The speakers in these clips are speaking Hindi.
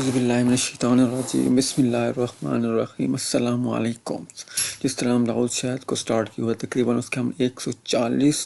औज़ुबिल्लाहिमिनश्शैतानिर्रजीम बिस्मिल्लाहिर्रहमानिर्रहीम अस्सलामु अलैकुम। जिस तरह हम दाऊद शायद को स्टार्ट किया हुआ तकरीबन उसके हम 140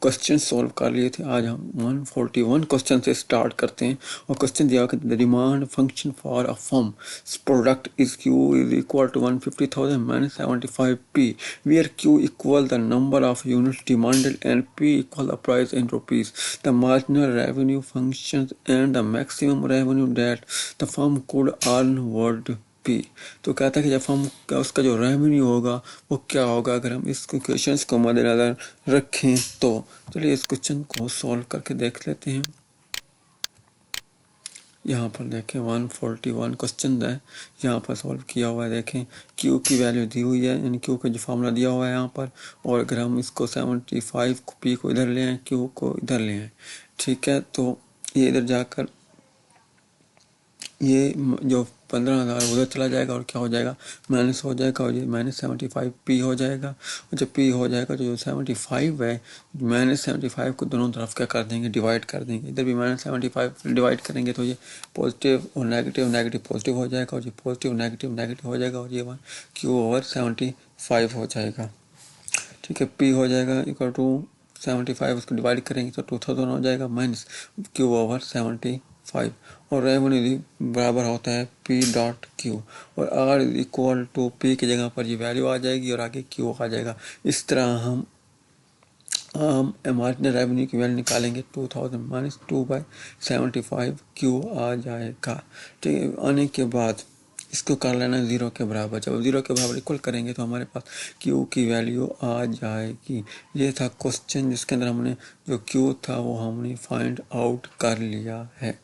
क्वेश्चन सॉल्व कर लिए थे। आज हम 141 क्वेश्चन से स्टार्ट करते हैं और क्वेश्चन दिया कि the demand function for a firm product is Q is equal to 150,000 minus 75p where Q equal the number of units demanded and P equal the price in rupees, the marginal revenue functions and the maximum revenue that the firm could earn would be। तो कहता है कि जब फर्म का उसका जो रेवेन्यू होगा वो क्या होगा अगर हम इस क्वेश्चंस को मद्देनजर रखें। तो चलिए इस क्वेश्चन को सॉल्व करके देख लेते हैं। यहाँ पर देखें 141 क्वेश्चन है, यहाँ पर सॉल्व किया हुआ है। देखें Q की वैल्यू दी हुई है, यानी Q का जो फार्मूला दिया हुआ है यहाँ पर, और अगर हम इसको 75 P को इधर ले आए, Q को इधर ले आए, ठीक है, तो ये इधर जाकर ये जो 15,000 उधर चला जाएगा और क्या हो जाएगा, माइनस हो जाएगा, और ये माइनस 75p हो जाएगा। और जब p हो जाएगा तो जो 75 है माइनस 75 को दोनों तरफ क्या कर देंगे, डिवाइड कर देंगे। इधर भी माइनस 75 डिवाइड करेंगे तो ये पॉजिटिव और नेगेटिव, नेगेटिव पॉजिटिव हो जाएगा, और ये पॉजिटिव नेगेटिव नेगेटिव हो जाएगा, और ये Q/75 हो जाएगा। ठीक है, p हो जाएगा इक्वल टू 75, उसको डिवाइड करेंगे तो 2000 हो जाएगा माइनस Q/75, और रेवेन्यू बराबर होता है P.Q, और R इक्वल टू P की जगह पर ये वैल्यू आ जाएगी और आगे Q आ जाएगा। इस तरह हम मार्जिनल रेवेन्यू की वैल्यू निकालेंगे 2000 माइनस 2/75 Q आ जाएगा। ठीक है, आने के बाद इसको कर लेना 0 के बराबर। जब 0 के बराबर इक्वल करेंगे तो हमारे पास Q की वैल्यू आ जाएगी। ये था क्वेश्चन जिसके अंदर हमने जो Q था वो हमने फाइंड आउट कर लिया है।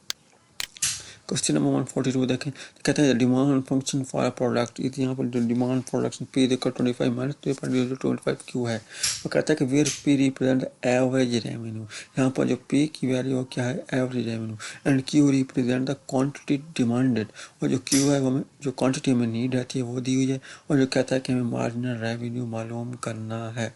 क्वेश्चन नंबर 142 देखें, कहते हैं demand function for a product is, यहाँ पर जो डिमांड प्रोडक्शन P देखो 25 माइनस 3.025 Q है। वो कहता है कि where P represent average revenue, यहाँ पर जो P की वैल्यू क्या है, average revenue, and Q represent the quantity demanded, और जो Q है वो हमें जो क्वांटिटी में नीड रहती है वो दी हुई है, और जो कहता है कि हमें मार्जिनल रेवेन्यू मालूम करना है।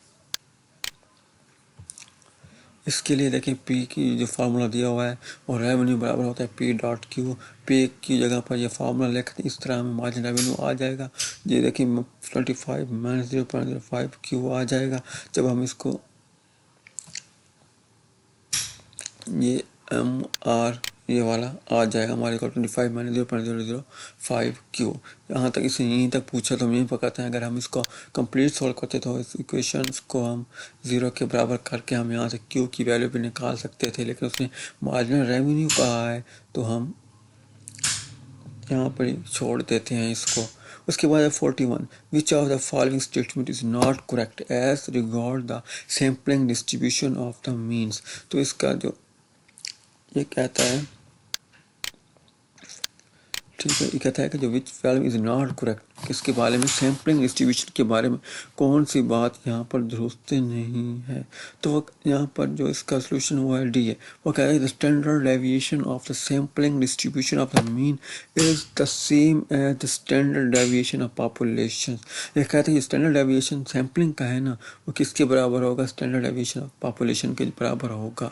इसके लिए देखें P की जो फार्मूला दिया हुआ है और रेवेन्यू बराबर होता है P.Q। P की जगह पर ये फार्मूला लिखते हैं, इस तरह हमें मार्जिन रेवेन्यू आ जाएगा। ये देखिए 25 माइनस 0.05 Q आ जाएगा। जब हम इसको ये MR ये वाला आ जाएगा हमारे को 25 माइनस 0.005 Q। यहाँ तक इसे यहीं तक पूछा तो हम यहीं पकाते हैं। अगर हम इसको कंप्लीट सॉल्व करते तो इस इक्वेशंस को हम 0 के बराबर करके हम यहाँ से Q की वैल्यू भी निकाल सकते थे, लेकिन उसने मार्जिनल रेवेन्यू कहा है तो हम यहाँ पर छोड़ देते हैं इसको। उसके बाद 41, which of the following statement is not correct as regard the sampling distribution of the means. तो इसका जो ये कहता है, ठीक है, ये कहता है कि जो which value is not correct, किसके बारे में, सैम्पलिंग डिस्ट्रीब्यूशन के बारे में कौन सी बात यहाँ पर दुरुस्त नहीं है। तो वो यहाँ पर जो इसका सोल्यूशन हुआ है डी है। वो कहता है the standard deviation of the sampling distribution of the mean is the same as the standard deviation of population. ये कहते हैं स्टैंडर्ड डेविएशन सैम्पलिंग का है ना, वो किसके बराबर होगा, स्टैंडर्ड डेविएशन ऑफ पॉपुलेशन के बराबर होगा।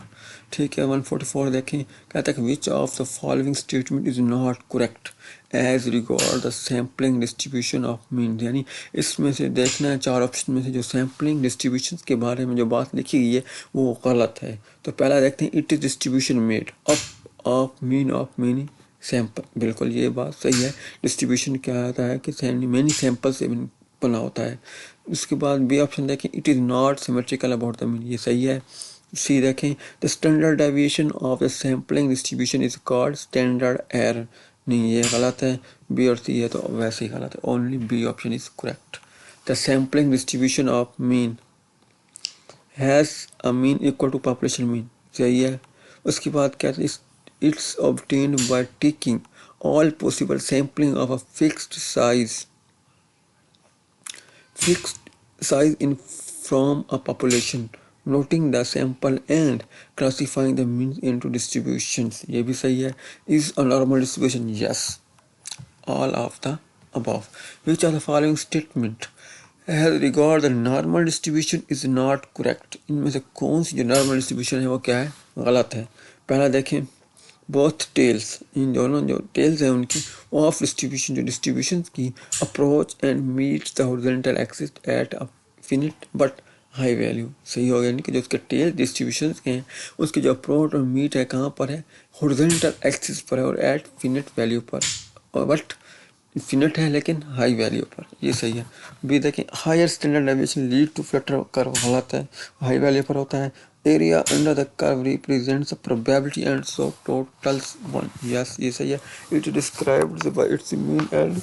ठीक है, 144 देखें, कहता है कि which of the following statement is not correct as regard the sampling distribution of mean, यानी इसमें से देखना है 4 ऑप्शन में से जो सैम्पलिंग डिस्ट्रीब्यूशन के बारे में जो बात लिखी गई है वो गलत है। तो पहला देखते हैं, it is distribution made up of मीनी सैंपल, बिल्कुल ये बात सही है। डिस्ट्रीब्यूशन क्या आता है कि मेनी सैंपल से बना होता है। उसके बाद बी ऑप्शन देखें, it is not symmetrical about the mean, ये सही है। सी देखें, the standard deviation of the sampling distribution is called standard error, नहीं ये गलत है। बी और सी है तो वैसे ही गलत है, only B option is correct. The sampling distribution of mean has a mean equal to population mean, सही है। उसके बाद कहते हैं it's obtained by taking all possible sampling of a fixed size in from a population, noting the sample and classifying the means into distributions, ये भी सही है। is a normal distribution, yes, all of the above। which of the following statement as regard the normal distribution is not correct, इनमें से कौन सी जो normal distribution है वो क्या है, गलत है। पहला देखें, बोथ टेल्स, इन दोनों जो टेल्स हैं उनकी, ऑफ डिस्ट्रीब्यूशन, जो डिस्ट्रीब्यूशन की approach and meets the horizontal axis at a finite but high value. सही हो गया, यानी कि जो उसके टेल डिस्ट्रीब्यूशन के हैं उसकी जो अप्रोच और मीट है कहाँ पर है, हॉरिजॉन्टल एक्सिस पर है और एट फिनिट वैल्यू पर, और बट फिनिट है लेकिन हाई वैल्यू पर, ये सही है। बी देखें, higher standard deviation lead to flatter curve गलत है, हाई वैल्यू पर होता है। Area under the curve represents probability and so totals 1, yes ये सही है। It described by its mean and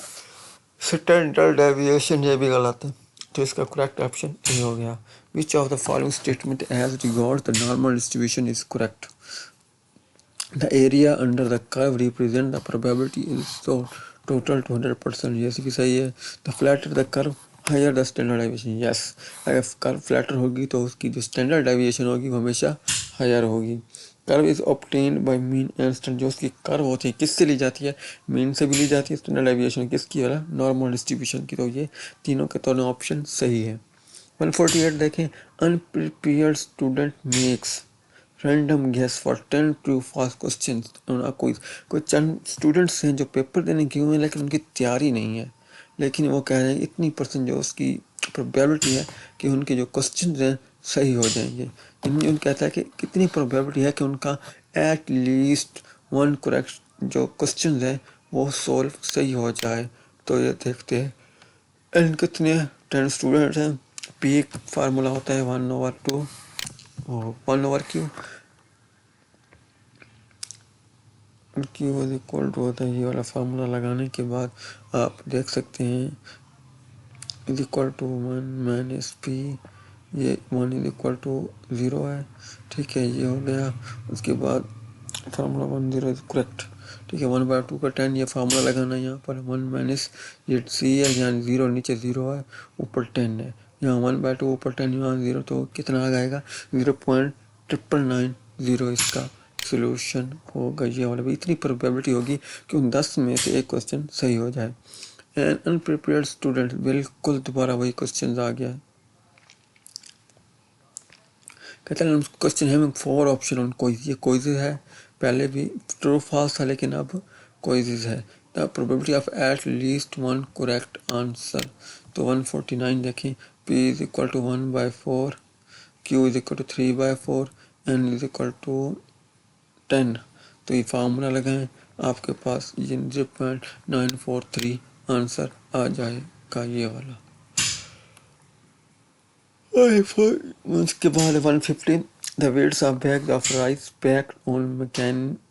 standard deviation, ये भी गलत है, तो इसका करेक्ट ऑप्शन ए हो गया। Which of the following statement as regards the normal distribution is correct. The area under the curve represent the probability is so total to 100%, yes भी सही है। The flatter the curve higher the standard deviation, yes। अगर कर्व फ्लैटर होगी तो उसकी जो स्टैंडर्ड डेविएशन होगी वो हमेशा हायर होगी। Curve is obtained by mean and standard, जो उसकी कर्व होती है किससे ली जाती है, मीन से भी ली जाती है, स्टैंडर्ड डेविएशन किसकी वाला, नॉर्मल डिस्ट्रीब्यूशन की, तो ये तीनों के दोनों ऑप्शन सही है। 148 देखें, unprepared student makes random guess for 10 true false question. कोई चंद स्टूडेंट्स हैं जो पेपर देने गए हुए हैं लेकिन उनकी तैयारी नहीं है, लेकिन वो कह रहे हैं इतनी परसेंट जो उसकी प्रोबेबिलिटी है कि उनके जो क्वेश्चन हैं सही हो जाएंगे। उन कहता है कि कितनी प्रोबेबिलिटी है कि उनका एट लीस्ट वन करेक्ट जो क्वेश्चन है वो सॉल्व सही हो जाए। तो ये देखते हैं एंड कितने 10 स्टूडेंट्स हैं। पी एक फार्मूला होता है 1/2 और 1/q, q is equal to होता है, ये वाला फार्मूला लगाने के बाद आप देख सकते हैं is equal to 1 minus P, ये 1 इज इक्वल टू 0 है, ठीक है ये हो गया। उसके बाद फार्मूला 10 इज करेक्ट, ठीक है। 1/2 का 10 ये फार्मूला लगाना है, यहाँ पर 1 माइनस ये सी है, यहाँ 0 नीचे 0 है ऊपर 10 है, यहाँ 1/2 ऊपर 10 यहाँ 0, तो कितना आ जाएगा 0.990, इसका सोल्यूशन होगा ये वाला भी। इतनी प्रोबेबिलिटी होगी कि उन 10 में से एक क्वेश्चन सही हो जाए। एन अनप्रिपेयर्ड स्टूडेंट, बिल्कुल दोबारा वही क्वेश्चन आ गया है। कहते हैं क्वेश्चन है 4 ऑप्शन ऑन क्विज, ये क्विज है, पहले भी ट्रू फॉल्स था लेकिन अब क्विज है। The probability of at least one correct answer, तो 149 देखें, p is equal to 1/4, q is equal to 3/4, n is equal to 10, तो ये फार्मूला लगाएं, आपके पास ये 0.943 आंसर आ जाएगा ये वाला। उसके बाद 150, the weights of bags of rice packed on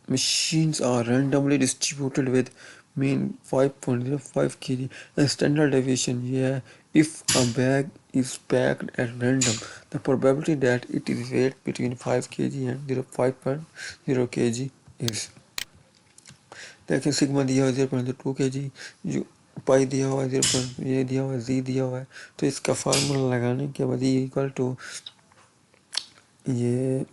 machines are randomly distributed with mean 5.05 kg and standard deviation, yeah, if a bag is packed at random the probability that it is weighed between 5 kg and 5.0 kg is, देखिए सिग्मा दिया हुआ 0.2 kg, जो पाई दिया हुआ है 0. ये दिया हुआ है, जी दिया हुआ है, तो इसका फार्मूला लगाने के बाद ये इक्वल टू ये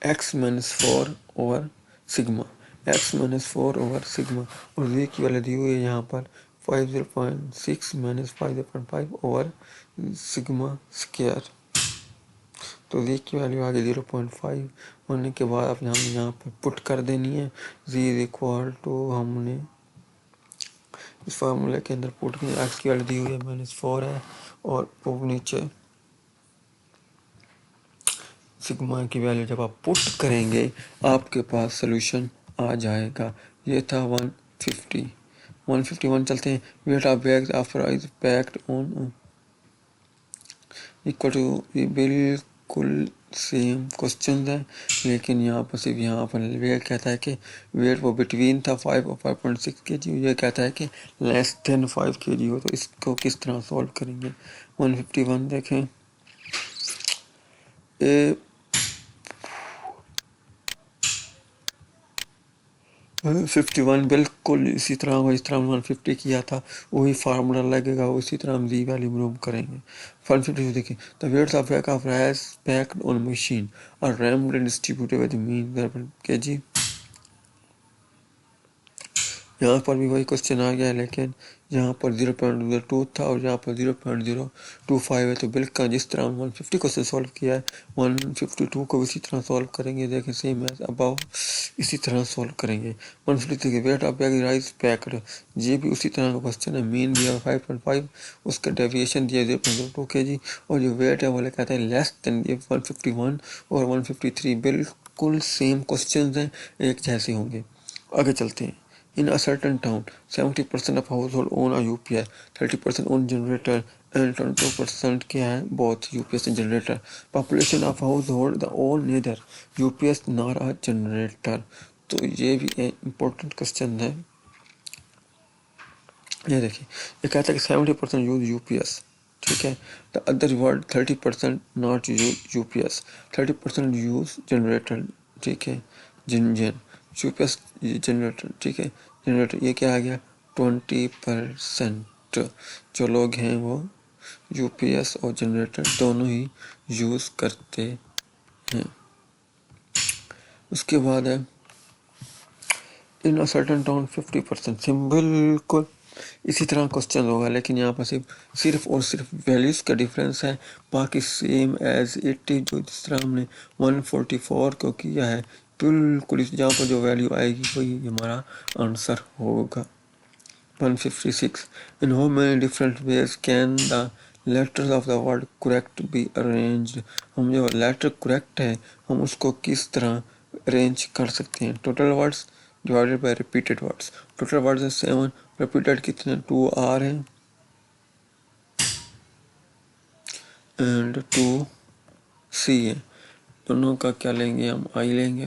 x minus 4 over sigma, x minus 4 over sigma, और v की वैल्यू दी हुई है यहाँ पर 50.6 माइनस 5.5 ओवर सिग्मा स्क्वायर, तो v की वैल्यू आ गई 0.5 होने के बाद अब हमने यहाँ पर पुट कर देनी है, z इज इक्वल टू हमने इस फार्मूले के अंदर पुट की x की वैल्यू दी हुई है -4 है, और वो नीचे सिग्मा की वैल्यू जब आप पुट करेंगे आपके पास सोल्यूशन आ जाएगा। ये था 150। 151 चलते हैं, weight of bags after is packed on equal to, ये बिल्कुल सेम क्वेश्चन है लेकिन यहाँ पर सिर्फ यहाँ पर वेट कहता है कि वेट वो बिटवीन था 5 और 5.6 kg, ये कहता है कि लेस देन 5 kg हो, तो इसको किस तरह सॉल्व करेंगे। 151 देखें, 51 बिल्कुल इसी तरह हो, इस तरह 150 किया था वही फार्मूला लगेगा, उसी तरह हम जी वैल्यू मूव करेंगे। 152 देखिए, the weights of bag of rice packed on machine और randomly distributed with mean kg यहाँ पर भी वही क्वेश्चन आ गया, लेकिन यहाँ पर 0.02 था और यहाँ पर 0.025 है। तो बिल्कुल जिस तरह हम 150 क्वेश्चन सॉल्व किया है 152 को भी इसी तरह सॉल्व करेंगे। देखें सेम एज अबाव, इसी तरह सॉल्व करेंगे। 153 के weight of egg rice packed, ये भी उसी तरह का क्वेश्चन है। मीन दिया 5.5, उसका डेविएशन दिया 0.02 kg और जो वेट है वो कहते हैं लेस देन 151 और 153, बिल्कुल सेम क्वेश्चन हैं, एक जैसे होंगे। आगे चलते हैं। In a certain town, 70% of household own a UPS, 30% own generator, and 22% क्या है both UPS and generator. Population of household the own neither UPS nor a generator. तो ये भी important question है। ये देखिए, ये कहता है कि 70% यूज UPS, ठीक है। The other word 30% not use UPS, 30% use generator, ठीक है। UPS जनरेटर, ठीक है। जनरेटर ये क्या आ गया 20%। जो लोग हैं वो UPS और जनरेटर दोनों ही यूज करते हैं। उसके बाद है इन अ सर्टेन टाउन 50%, बिल्कुल इसी तरह क्वेश्चन होगा, लेकिन यहाँ पर सिर्फ और सिर्फ वैल्यूज़ का डिफरेंस है, बाकी सेम एज 80 जो जिस तरह हमने 144 को किया है, बिल्कुल जहाँ पर जो वैल्यू आएगी वही हमारा आंसर होगा। 156 in how many different ways can the letters of the word correct be arranged. हम जो लेटर करेक्ट है हम उसको किस तरह अरेंज कर सकते हैं। Total words divided by repeated words, total words है 7, रिपीटेड कितने 2 आर हैं एंड 2 सी है। दोनों का क्या लेंगे हम, आई लेंगे,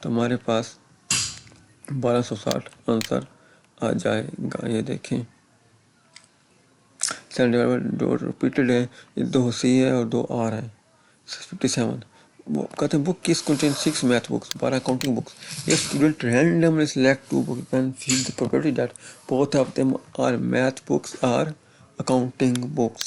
तो हमारे पास 1260 आंसर आ जाएगा। ये देखें 7 रिपीटेड है, ये 2 सी है और 2 आर है। 57 वो कहते हैं बुक किस contain 6 math books, 12 accounting books. If student randomly select 2 books, then feel the probability that both of them are math books or accounting books.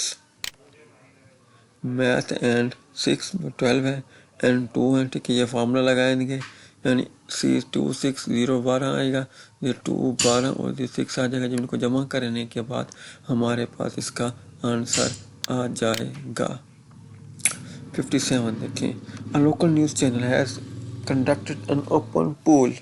Math and 6 12 है एंड 2 है, ठीक है। ये फार्मूला लगाएंगे, यानी C260 12 आएगा, ये 2 12 और ये 6 आ जाएगा। जब इनको जमा करने के बाद हमारे पास इसका आंसर आ जाएगा। 57 देखें, a local news channel has conducted an open poll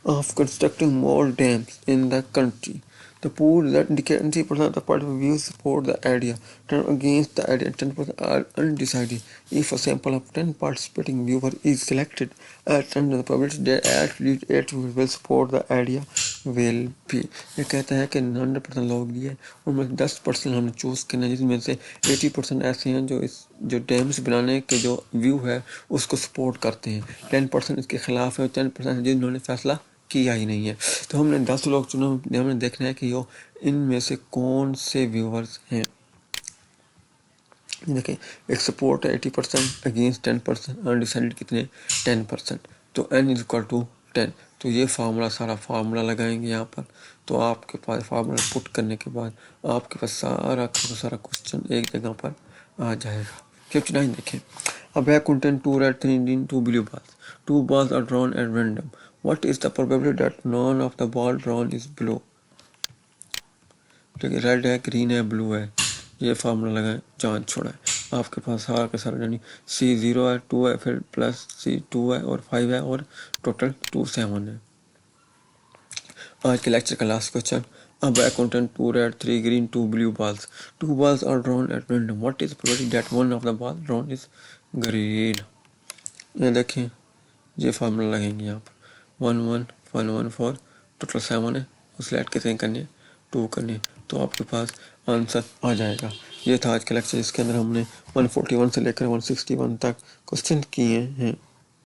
of constructing more dams in the country. The poll that indicates 90% of the participant views support the idea, 10 against the idea, and 10% are undecided. If a sample of 10 participating viewers is selected at random, the probability that at least 8 viewers will support the idea will be. ये कहता है कि 100% लोग दिए, उनमें 10% हमने चूज करना, जिसमें से 80% ऐसे हैं जो डैम्स बनाने के जो व्यू है उसको सपोर्ट करते हैं, 10% इसके खिलाफ है और 10% जिन्होंने फैसला किया ही नहीं है। तो हमने 10 लोग चुना, हमने देखना है कि यो इनमें से कौन से व्यूवर्स हैं। देखिए एक सपोर्ट है 80%, अगेंस्ट 10%, अनडिसाइडेड कितने 10%, तो n इज इक्वल टू 10। तो ये फार्मूला सारा फार्मूला लगाएंगे यहाँ पर, तो आपके पास फार्मूला पुट करने के बाद आपके पास सारा क्वेश्चन एक जगह पर आ जाएगा। 59 देखें, a bag contains 2 red, 3 green, 2 blue balls. 2 balls are drawn at random. What is the probability that none of the ball drawn is blue? ठीक है, रेड है, ग्रीन है, ब्लू है, ये फार्मूला लगाएं, चांद छोड़ा है। आपके पास सारा के सारा यानी C0 है, 2 है, फिर प्लस C2 है और 5 है और टोटल 27 है। आज के लेक्चर का last question, a bag contains 2 red, 3 green, 2 blue balls. 2 balls are drawn at random. What is the probability that one of the balls drawn is green? ये देखें, ये फार्मूला लगेंगे यहाँ पर 1 1 1 1 4, टोटल 7 है, उस लेट कितने करने 2 करने, तो आपके पास आंसर आ जाएगा। ये था आज का लेक्चर, इसके अंदर हमने 141 से लेकर 161 तक क्वेश्चन किए हैं।